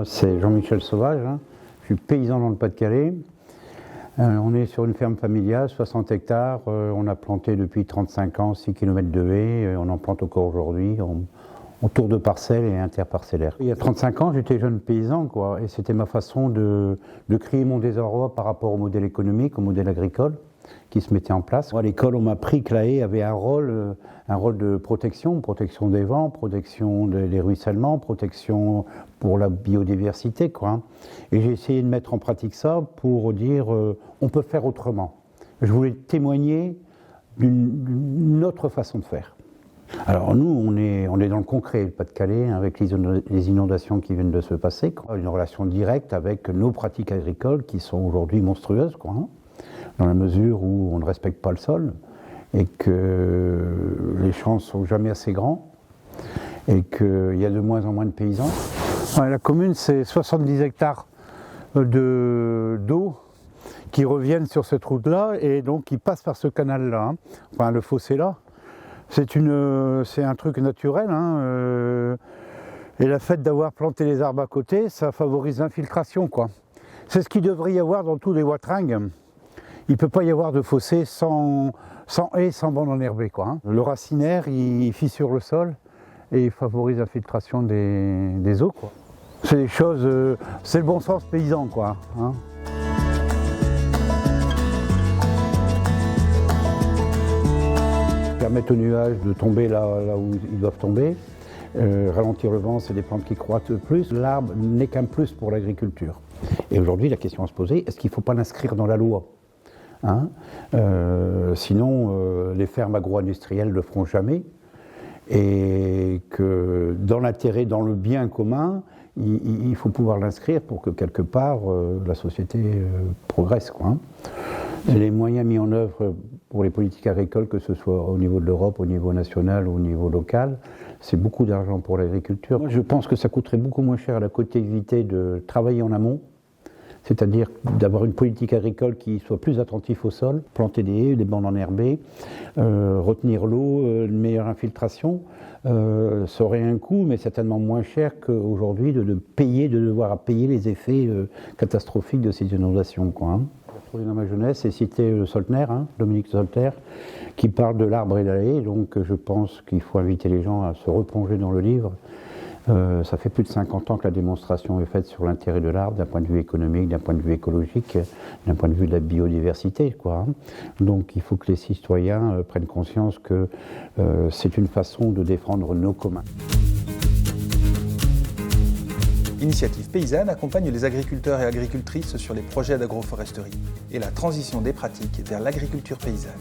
c'est Jean-Michel Sauvage, hein. Je suis paysan dans le Pas-de-Calais. On est sur une ferme familiale, 60 hectares. On a planté depuis 35 ans 6 km de haies. On en plante encore aujourd'hui, en tour de parcelles et interparcellaires. Il y a 35 ans, j'étais jeune paysan, quoi, et c'était ma façon de crier mon désarroi par rapport au modèle économique, au modèle agricole qui se mettait en place. À l'école, on m'a appris que la haie avait un rôle de protection des vents, protection des ruissellements, protection pour la biodiversité, quoi. Et j'ai essayé de mettre en pratique ça pour dire on peut faire autrement. Je voulais témoigner d'une autre façon de faire. Alors nous, on est dans le concret, le Pas-de-Calais, avec les inondations qui viennent de se passer, quoi. Une relation directe avec nos pratiques agricoles qui sont aujourd'hui monstrueuses, quoi, hein, dans la mesure où on ne respecte pas le sol et que les champs ne sont jamais assez grands et qu'il y a de moins en moins de paysans. Ouais, la commune, c'est 70 hectares d'eau qui reviennent sur cette route-là et donc qui passent par ce canal-là, hein. Enfin le fossé là. C'est un truc naturel, hein, et le fait d'avoir planté les arbres à côté, ça favorise l'infiltration, quoi. C'est ce qu'il devrait y avoir dans tous les wateringues. Il ne peut pas y avoir de fossé sans haies, sans bande enherbée, quoi, hein. Le racinaire, il fissure le sol et il favorise l'infiltration des eaux, quoi. C'est des choses, c'est le bon sens paysan, quoi, hein. Permettre aux nuages de tomber là où ils doivent tomber, ralentir le vent, c'est des plantes qui croissent plus. L'arbre n'est qu'un plus pour l'agriculture. Et aujourd'hui, la question à se poser, est-ce qu'il ne faut pas l'inscrire dans la loi, hein? Sinon, les fermes agro-industrielles ne le feront jamais. Et que dans l'intérêt, dans le bien commun, il faut pouvoir l'inscrire pour que quelque part la société progresse, quoi, hein. Les moyens mis en œuvre pour les politiques agricoles, que ce soit au niveau de l'Europe, au niveau national ou au niveau local, c'est beaucoup d'argent pour l'agriculture. Je pense que ça coûterait beaucoup moins cher à la collectivité de travailler en amont, c'est-à-dire d'avoir une politique agricole qui soit plus attentive au sol, planter des haies, des bandes enherbées, retenir l'eau, une meilleure infiltration. Ça aurait un coût, mais certainement moins cher qu'aujourd'hui de devoir payer les effets catastrophiques de ces inondations, quoi, hein. Dans ma jeunesse, c'est cité Soltner, hein, Dominique Soltner, qui parle de l'arbre et de la haie. Donc je pense qu'il faut inviter les gens à se replonger dans le livre. Ça fait plus de 50 ans que la démonstration est faite sur l'intérêt de l'arbre, d'un point de vue économique, d'un point de vue écologique, d'un point de vue de la biodiversité, quoi, hein. Donc il faut que les citoyens prennent conscience que c'est une façon de défendre nos communs. Initiative Paysanne accompagne les agriculteurs et agricultrices sur les projets d'agroforesterie et la transition des pratiques vers l'agriculture paysanne.